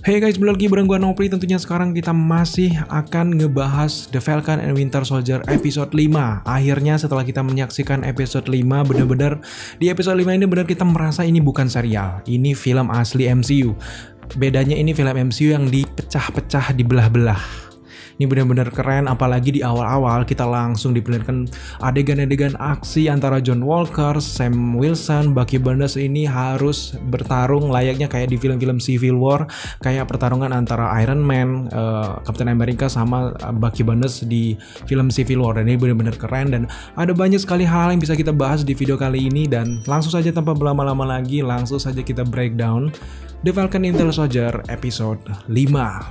Hey guys, balik lagi bareng gue Nopri. Tentunya sekarang kita masih akan ngebahas The Falcon and Winter Soldier episode 5. Akhirnya setelah kita menyaksikan episode 5, bener-bener di episode 5 ini bener kita merasa ini bukan serial. Ini film asli MCU. Bedanya ini film MCU yang dipecah-pecah, dibelah-belah. Ini benar-benar keren, apalagi di awal-awal kita langsung diperlihatkan adegan-adegan aksi antara John Walker, Sam Wilson, Bucky Barnes ini harus bertarung layaknya kayak di film-film Civil War, kayak pertarungan antara Iron Man, Captain America sama Bucky Barnes di film Civil War. Dan ini benar-benar keren dan ada banyak sekali hal yang bisa kita bahas di video kali ini, dan langsung saja tanpa berlama-lama lagi, langsung saja kita breakdown The Falcon and Winter Soldier episode 5.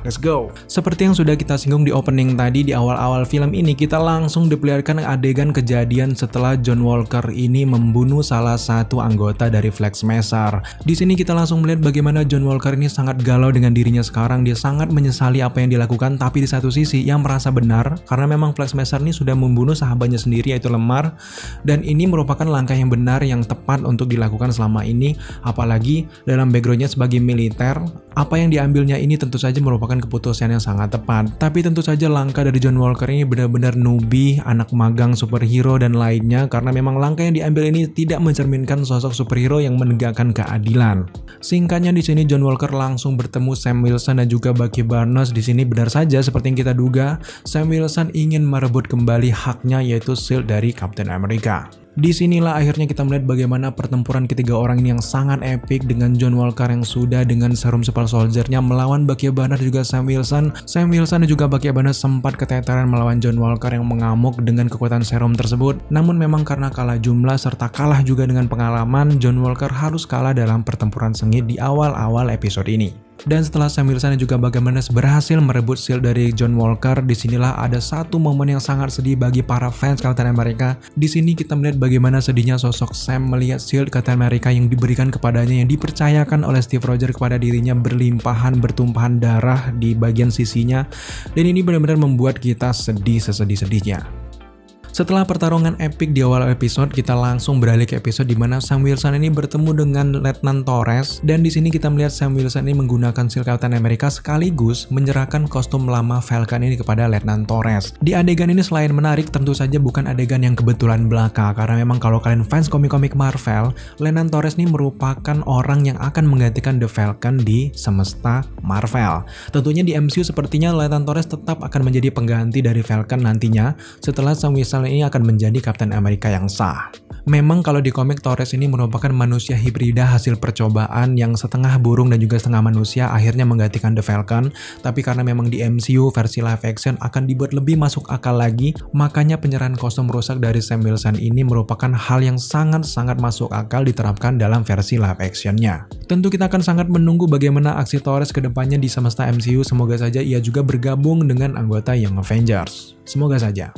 Let's go. Seperti yang sudah kita singgung di opening tadi, di awal-awal film ini kita langsung diperlihatkan adegan kejadian setelah John Walker ini membunuh salah satu anggota dari Flag Smasher. Di sini kita langsung melihat bagaimana John Walker ini sangat galau dengan dirinya sekarang. Dia sangat menyesali apa yang dilakukan, tapi di satu sisi ia merasa benar karena memang Flag Smasher ini sudah membunuh sahabatnya sendiri yaitu Lemar, dan ini merupakan langkah yang benar yang tepat untuk dilakukan selama ini, apalagi dalam backgroundnya sebagai militer. Apa yang diambilnya ini tentu saja merupakan keputusan yang sangat tepat. Tapi tentu saja langkah dari John Walker ini benar-benar newbie, anak magang superhero dan lainnya, karena memang langkah yang diambil ini tidak mencerminkan sosok superhero yang menegakkan keadilan. Singkatnya di sini John Walker langsung bertemu Sam Wilson dan juga Bucky Barnes. Di sini benar saja seperti yang kita duga, Sam Wilson ingin merebut kembali haknya yaitu shield dari Captain America. Disinilah akhirnya kita melihat bagaimana pertempuran ketiga orang ini yang sangat epik, dengan John Walker yang sudah dengan serum super soldier-nya melawan Bucky Barnes dan juga Sam Wilson. Sam Wilson dan juga Bucky Barnes sempat keteteran melawan John Walker yang mengamuk dengan kekuatan serum tersebut. Namun memang karena kalah jumlah serta kalah juga dengan pengalaman, John Walker harus kalah dalam pertempuran sengit di awal-awal episode ini. Dan setelah Sam Wilson dan juga Bucky Barnes berhasil merebut shield dari John Walker, disinilah ada satu momen yang sangat sedih bagi para fans Captain America. Di sini kita melihat bagaimana sedihnya sosok Sam melihat shield Captain America yang diberikan kepadanya, yang dipercayakan oleh Steve Rogers kepada dirinya, bertumpahan darah di bagian sisinya. Dan ini benar-benar membuat kita sedih sesedih-sedihnya. Setelah pertarungan epik di awal episode, kita langsung beralih ke episode di mana Sam Wilson ini bertemu dengan Letnan Torres, dan di sini kita melihat Sam Wilson ini menggunakan shield Captain America sekaligus menyerahkan kostum lama Falcon ini kepada Letnan Torres. Di adegan ini selain menarik, tentu saja bukan adegan yang kebetulan belaka, karena memang kalau kalian fans komik-komik Marvel, Letnan Torres ini merupakan orang yang akan menggantikan The Falcon di semesta Marvel. Tentunya di MCU sepertinya Letnan Torres tetap akan menjadi pengganti dari Falcon nantinya setelah Sam Wilson ini akan menjadi Captain America yang sah. Memang kalau di komik Torres ini merupakan manusia hibrida hasil percobaan yang setengah burung dan juga setengah manusia, akhirnya menggantikan The Falcon. Tapi karena memang di MCU versi live action akan dibuat lebih masuk akal lagi, makanya penyerahan kostum rusak dari Sam Wilson ini merupakan hal yang sangat-sangat masuk akal diterapkan dalam versi live actionnya. Tentu kita akan sangat menunggu bagaimana aksi Torres kedepannya di semesta MCU. Semoga saja ia juga bergabung dengan anggota Young Avengers. Semoga saja.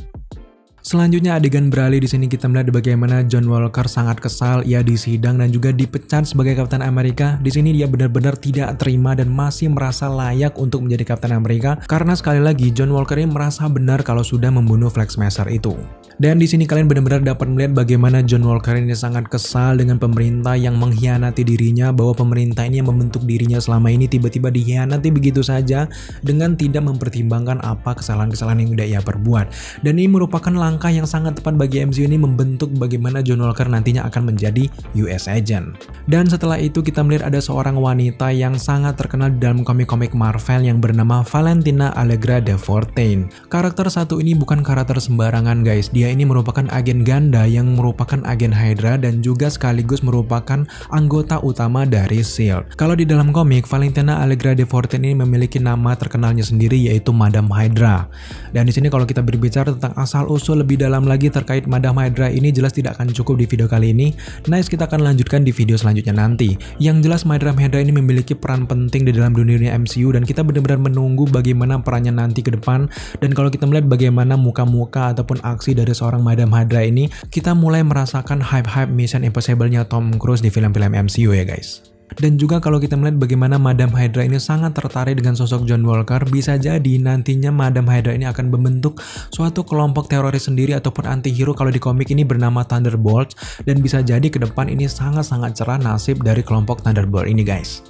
Selanjutnya adegan beralih. Di sini kita melihat bagaimana John Walker sangat kesal, ia disidang dan juga dipecat sebagai Captain America. Di sini dia benar-benar tidak terima dan masih merasa layak untuk menjadi Captain America, karena sekali lagi John Walker ini merasa benar kalau sudah membunuh Flag Smasher itu. Dan di sini kalian benar-benar dapat melihat bagaimana John Walker ini sangat kesal dengan pemerintah yang mengkhianati dirinya, bahwa pemerintah ini yang membentuk dirinya selama ini tiba-tiba dikhianati begitu saja dengan tidak mempertimbangkan apa kesalahan-kesalahan yang sudah ia perbuat. Dan ini merupakan langkah yang sangat tepat bagi MCU ini membentuk bagaimana John Walker nantinya akan menjadi US Agent. Dan setelah itu kita melihat ada seorang wanita yang sangat terkenal di dalam komik-komik Marvel yang bernama Valentina Allegra de Fontaine. Karakter satu ini bukan karakter sembarangan guys, dia ini merupakan agen ganda yang merupakan agen Hydra dan juga sekaligus merupakan anggota utama dari SHIELD. Kalau di dalam komik, Valentina Allegra de Fontaine ini memiliki nama terkenalnya sendiri yaitu Madam Hydra. Dan di sini kalau kita berbicara tentang asal-usul lebih dalam lagi terkait Madam Hydra ini jelas tidak akan cukup di video kali ini. Nice, kita akan lanjutkan di video selanjutnya nanti. Yang jelas Madam Hydra ini memiliki peran penting di dalam dunia MCU dan kita benar-benar menunggu bagaimana perannya nanti ke depan. Dan kalau kita melihat bagaimana muka-muka ataupun aksi dari seorang Madam Hydra ini, kita mulai merasakan hype-hype Mission Impossible-nya Tom Cruise di film-film MCU ya guys. Dan juga kalau kita melihat bagaimana Madam Hydra ini sangat tertarik dengan sosok John Walker, bisa jadi nantinya Madam Hydra ini akan membentuk suatu kelompok teroris sendiri ataupun anti-hero kalau di komik ini bernama Thunderbolts, dan bisa jadi ke depan ini sangat-sangat cerah nasib dari kelompok Thunderbolt ini guys.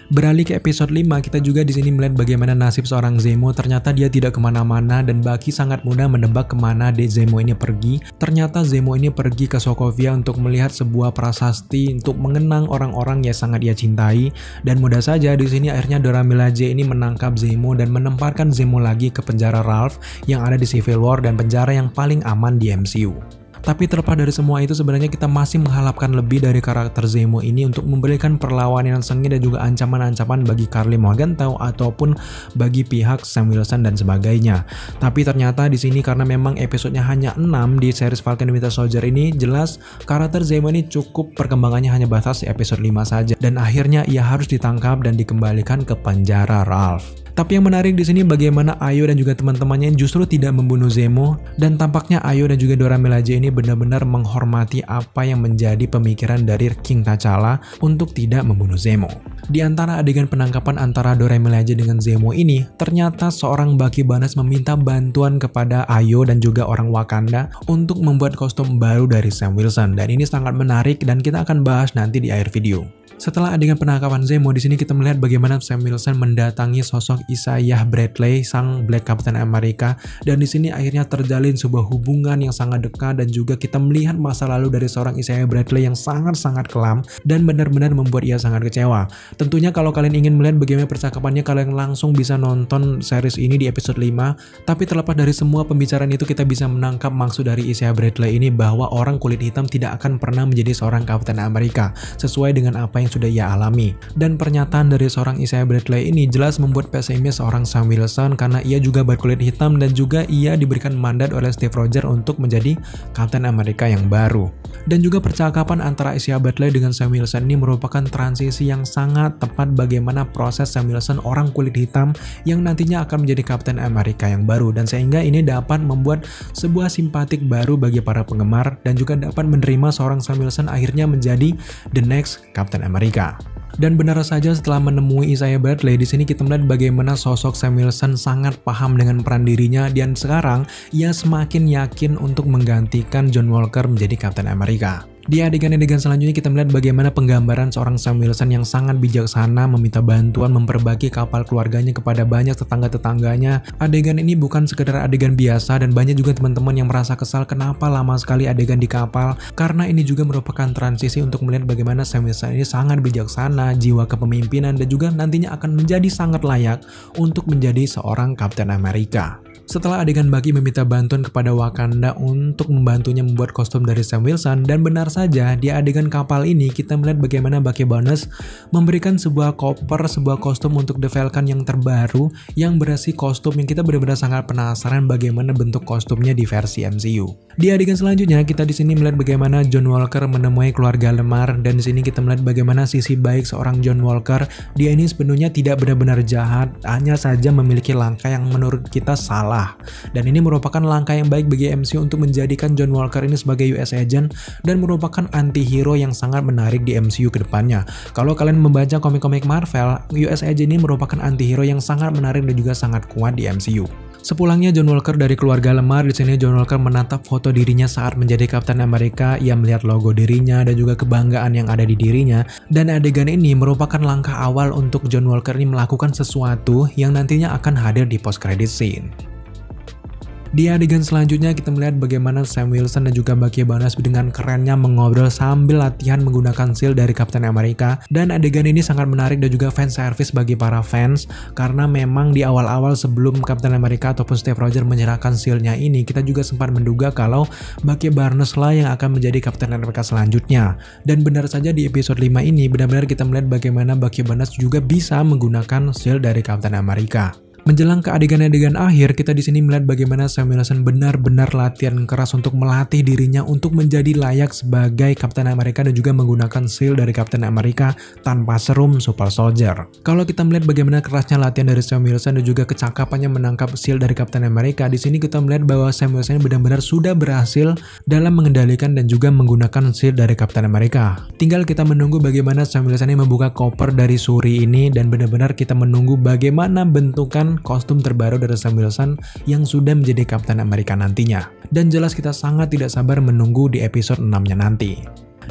Beralih ke episode 5, kita juga di sini melihat bagaimana nasib seorang Zemo. Ternyata dia tidak kemana-mana dan Bucky sangat mudah menebak kemana Zemo ini pergi. Ternyata Zemo ini pergi ke Sokovia untuk melihat sebuah prasasti untuk mengenang orang-orang yang sangat ia cintai. Dan mudah saja di sini akhirnya Dora Milaje ini menangkap Zemo dan menempatkan Zemo lagi ke penjara Ralph yang ada di Civil War dan penjara yang paling aman di MCU. Tapi terlepas dari semua itu, sebenarnya kita masih mengharapkan lebih dari karakter Zemo ini untuk memberikan perlawanan yang sengit dan juga ancaman-ancaman bagi Karli Morgenthau ataupun bagi pihak Sam Wilson dan sebagainya. Tapi ternyata di sini karena memang episodenya hanya 6 di series Falcon and Winter Soldier ini, jelas karakter Zemo ini cukup perkembangannya hanya batas di episode 5 saja dan akhirnya ia harus ditangkap dan dikembalikan ke penjara Ralph. Tapi yang menarik di sini bagaimana Ayo dan juga teman-temannya justru tidak membunuh Zemo, dan tampaknya Ayo dan juga Dora Milaje ini benar-benar menghormati apa yang menjadi pemikiran dari King T'Challa untuk tidak membunuh Zemo. Di antara adegan penangkapan antara Dora Milaje dengan Zemo ini, ternyata seorang Bucky Barnes meminta bantuan kepada Ayo dan juga orang Wakanda untuk membuat kostum baru dari Sam Wilson, dan ini sangat menarik dan kita akan bahas nanti di akhir video. Setelah adegan penangkapan Zemo, di sini kita melihat bagaimana Sam Wilson mendatangi sosok Isaiah Bradley, sang Black Captain America, dan di sini akhirnya terjalin sebuah hubungan yang sangat dekat dan juga kita melihat masa lalu dari seorang Isaiah Bradley yang sangat-sangat kelam dan benar-benar membuat ia sangat kecewa. Tentunya kalau kalian ingin melihat bagaimana percakapannya, kalian langsung bisa nonton series ini di episode 5. Tapi terlepas dari semua pembicaraan itu, kita bisa menangkap maksud dari Isaiah Bradley ini bahwa orang kulit hitam tidak akan pernah menjadi seorang Captain America sesuai dengan apa yang sudah ia alami. Dan pernyataan dari seorang Isaiah Bradley ini jelas membuat pesimis seorang Sam Wilson karena ia juga berkulit hitam dan juga ia diberikan mandat oleh Steve Rogers untuk menjadi Captain America yang baru. Dan juga percakapan antara Isaiah Bradley dengan Sam Wilson ini merupakan transisi yang sangat tepat bagaimana proses Sam Wilson orang kulit hitam yang nantinya akan menjadi Captain America yang baru, dan sehingga ini dapat membuat sebuah simpatik baru bagi para penggemar dan juga dapat menerima seorang Sam Wilson akhirnya menjadi the next Captain America. Dan benar saja setelah menemui Isaiah Bradley, di sini kita melihat bagaimana sosok Sam Wilson sangat paham dengan peran dirinya dan sekarang ia semakin yakin untuk menggantikan John Walker menjadi Captain America. Di adegan-adegan selanjutnya kita melihat bagaimana penggambaran seorang Sam Wilson yang sangat bijaksana meminta bantuan memperbaiki kapal keluarganya kepada banyak tetangga-tetangganya. Adegan ini bukan sekedar adegan biasa dan banyak juga teman-teman yang merasa kesal kenapa lama sekali adegan di kapal, karena ini juga merupakan transisi untuk melihat bagaimana Sam Wilson ini sangat bijaksana, jiwa kepemimpinan dan juga nantinya akan menjadi sangat layak untuk menjadi seorang Captain America. Setelah adegan Bucky meminta bantuan kepada Wakanda untuk membantunya membuat kostum dari Sam Wilson, dan benar saja di adegan kapal ini kita melihat bagaimana Bucky Barnes memberikan sebuah koper, sebuah kostum untuk The Falcon yang terbaru yang berisi kostum yang kita benar-benar sangat penasaran bagaimana bentuk kostumnya di versi MCU. Di adegan selanjutnya kita di sini melihat bagaimana John Walker menemui keluarga Lemar, dan di sini kita melihat bagaimana sisi baik seorang John Walker. Dia ini sebenarnya tidak benar-benar jahat, hanya saja memiliki langkah yang menurut kita salah. Dan ini merupakan langkah yang baik bagi MCU untuk menjadikan John Walker ini sebagai US Agent dan merupakan anti-hero yang sangat menarik di MCU ke depannya. Kalau kalian membaca komik-komik Marvel, US Agent ini merupakan anti-hero yang sangat menarik dan juga sangat kuat di MCU. Sepulangnya John Walker dari keluarga Lemar, di sini John Walker menatap foto dirinya saat menjadi Captain America. Ia melihat logo dirinya dan juga kebanggaan yang ada di dirinya. Dan adegan ini merupakan langkah awal untuk John Walker ini melakukan sesuatu yang nantinya akan hadir di post-credit scene. Di adegan selanjutnya kita melihat bagaimana Sam Wilson dan juga Bucky Barnes dengan kerennya mengobrol sambil latihan menggunakan shield dari Captain America, dan adegan ini sangat menarik dan juga fan service bagi para fans karena memang di awal-awal sebelum Captain America ataupun Steve Rogers menyerahkan shieldnya ini kita juga sempat menduga kalau Bucky Barnes lah yang akan menjadi Captain America selanjutnya, dan benar saja di episode 5 ini benar-benar kita melihat bagaimana Bucky Barnes juga bisa menggunakan shield dari Captain America. Menjelang ke adegan-adegan akhir, kita di sini melihat bagaimana Sam Wilson benar-benar latihan keras untuk melatih dirinya untuk menjadi layak sebagai Captain America dan juga menggunakan shield dari Captain America tanpa serum Super Soldier. Kalau kita melihat bagaimana kerasnya latihan dari Sam Wilson dan juga kecakapannya menangkap shield dari Captain America, di sini kita melihat bahwa Sam Wilson benar-benar sudah berhasil dalam mengendalikan dan juga menggunakan shield dari Captain America. Tinggal kita menunggu bagaimana Sam Wilson ini membuka koper dari Shuri ini, dan benar-benar kita menunggu bagaimana bentukan kostum terbaru dari Sam Wilson yang sudah menjadi Captain America nantinya. Dan jelas kita sangat tidak sabar menunggu di episode 6-nya nanti.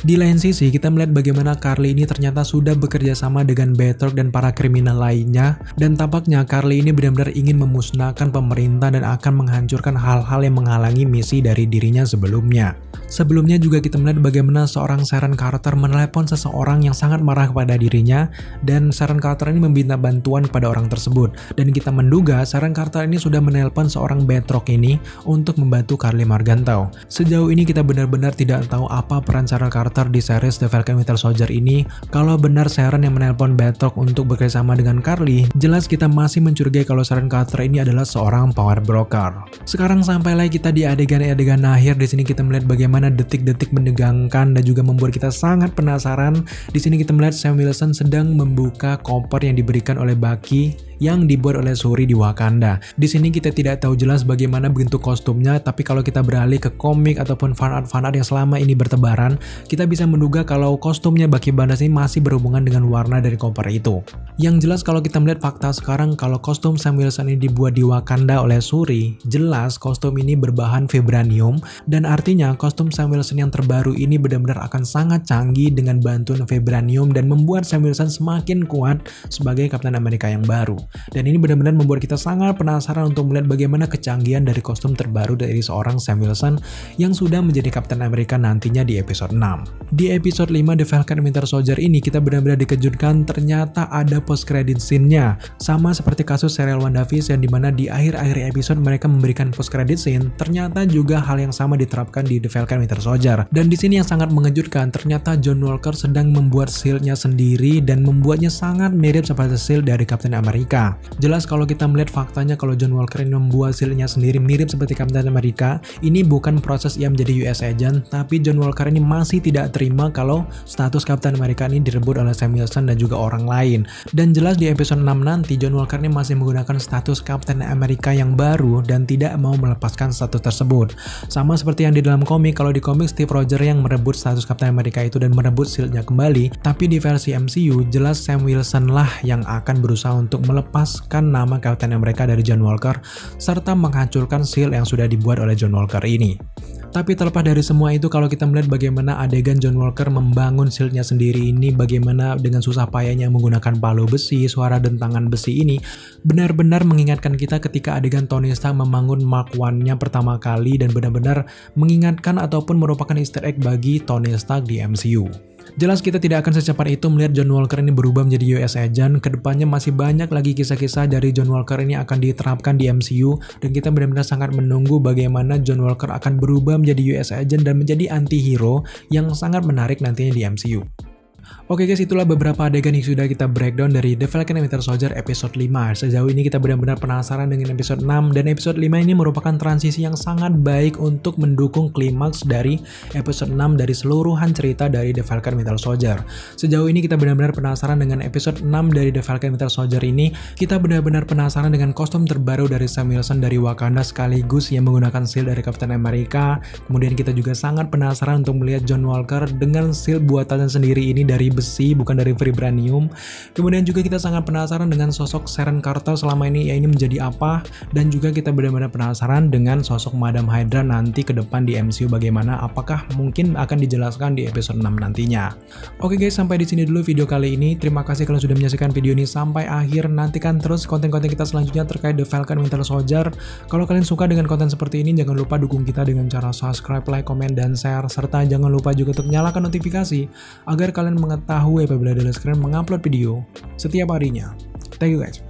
Di lain sisi, kita melihat bagaimana Carly ini ternyata sudah bekerja sama dengan Batroc dan para kriminal lainnya, dan tampaknya Carly ini benar-benar ingin memusnahkan pemerintah dan akan menghancurkan hal-hal yang menghalangi misi dari dirinya sebelumnya. Sebelumnya juga kita melihat bagaimana seorang Sharon Carter menelepon seseorang yang sangat marah kepada dirinya, dan Sharon Carter ini meminta bantuan kepada orang tersebut. Dan kita menduga Sharon Carter ini sudah menelpon seorang Batroc ini untuk membantu Karli Morgenthau. Sejauh ini kita benar-benar tidak tahu apa peran Sharon Carter di series The Falcon Winter Soldier ini. Kalau benar Sharon yang menelpon Batroc untuk bekerjasama dengan Carly, jelas kita masih mencurigai kalau Sharon Carter ini adalah seorang power broker. Sekarang sampailah kita di adegan-adegan akhir. Di sini kita melihat bagaimana detik-detik menegangkan dan juga membuat kita sangat penasaran. Di sini kita melihat Sam Wilson sedang membuka koper yang diberikan oleh Bucky yang dibuat oleh Shuri di Wakanda. Di sini kita tidak tahu jelas bagaimana bentuk kostumnya, tapi kalau kita beralih ke komik ataupun fanart yang selama ini bertebaran, kita bisa menduga kalau kostumnya Bucky Barnes ini masih berhubungan dengan warna dari koper itu. Yang jelas kalau kita melihat fakta sekarang, kalau kostum Sam Wilson ini dibuat di Wakanda oleh Shuri, jelas kostum ini berbahan vibranium, dan artinya kostum Sam Wilson yang terbaru ini benar-benar akan sangat canggih dengan bantuan vibranium dan membuat Sam Wilson semakin kuat sebagai Kapten Amerika yang baru. Dan ini benar-benar membuat kita sangat penasaran untuk melihat bagaimana kecanggihan dari kostum terbaru dari seorang Sam Wilson yang sudah menjadi Kapten Amerika nantinya di episode 6. Di episode 5 The Falcon Winter Soldier ini kita benar-benar dikejutkan, ternyata ada post credit scene-nya. Sama seperti kasus serial WandaVision di mana di akhir-akhir episode mereka memberikan post credit scene, ternyata juga hal yang sama diterapkan di The Falcon Winter Soldier. Dan di sini yang sangat mengejutkan, ternyata John Walker sedang membuat shield-nya sendiri dan membuatnya sangat mirip seperti shield dari Kapten Amerika. Jelas kalau kita melihat faktanya kalau John Walker ini membuat shield-nya sendiri mirip seperti Kapten Amerika, ini bukan proses ia menjadi US agent, tapi John Walker ini masih tidak terima kalau status Kapten Amerika ini direbut oleh Sam Wilson dan juga orang lain. Dan jelas di episode 6 nanti John Walker ini masih menggunakan status Kapten Amerika yang baru dan tidak mau melepaskan status tersebut. Sama seperti yang di dalam komik, kalau di komik Steve Rogers yang merebut status Kapten Amerika itu dan merebut shield-nya kembali, tapi di versi MCU jelas Sam Wilson lah yang akan berusaha untuk melepaskan nama Kapten Amerika dari John Walker serta menghancurkan shield yang sudah dibuat oleh John Walker ini. Tapi terlepas dari semua itu, kalau kita melihat bagaimana adegan John Walker membangun shield-nya sendiri ini, bagaimana dengan susah payahnya menggunakan palu besi, suara dentangan besi ini, benar-benar mengingatkan kita ketika adegan Tony Stark membangun Mark I-nya pertama kali dan benar-benar mengingatkan ataupun merupakan easter egg bagi Tony Stark di MCU. Jelas kita tidak akan secepat itu melihat John Walker ini berubah menjadi US agent. Kedepannya masih banyak lagi kisah-kisah dari John Walker ini akan diterapkan di MCU, dan kita benar-benar sangat menunggu bagaimana John Walker akan berubah menjadi US agent dan menjadi anti-hero yang sangat menarik nantinya di MCU. Oke guys, itulah beberapa adegan yang sudah kita breakdown dari The Falcon and Winter Soldier episode 5. Sejauh ini kita benar-benar penasaran dengan episode 6, dan episode 5 ini merupakan transisi yang sangat baik untuk mendukung klimaks dari episode 6 dari seluruhan cerita dari The Falcon and Winter Soldier. Sejauh ini kita benar-benar penasaran dengan episode 6 dari The Falcon and Winter Soldier ini. Kita benar-benar penasaran dengan kostum terbaru dari Sam Wilson dari Wakanda sekaligus yang menggunakan shield dari Kapten Amerika. Kemudian kita juga sangat penasaran untuk melihat John Walker dengan shield buatannya sendiri ini dari besi, bukan dari vibranium. Kemudian juga kita sangat penasaran dengan sosok Sharon Carter selama ini, ya ini menjadi apa, dan juga kita benar-benar penasaran dengan sosok Madam Hydra nanti ke depan di MCU bagaimana, apakah mungkin akan dijelaskan di episode 6 nantinya. Oke guys, sampai di sini dulu video kali ini. Terima kasih kalian sudah menyaksikan video ini sampai akhir. Nantikan terus konten-konten kita selanjutnya terkait The Falcon Winter Soldier. Kalau kalian suka dengan konten seperti ini, jangan lupa dukung kita dengan cara subscribe, like, komen, dan share, serta jangan lupa juga untuk nyalakan notifikasi agar kalian mengetahui apabila Daily Screen mengupload video setiap harinya. Thank you guys.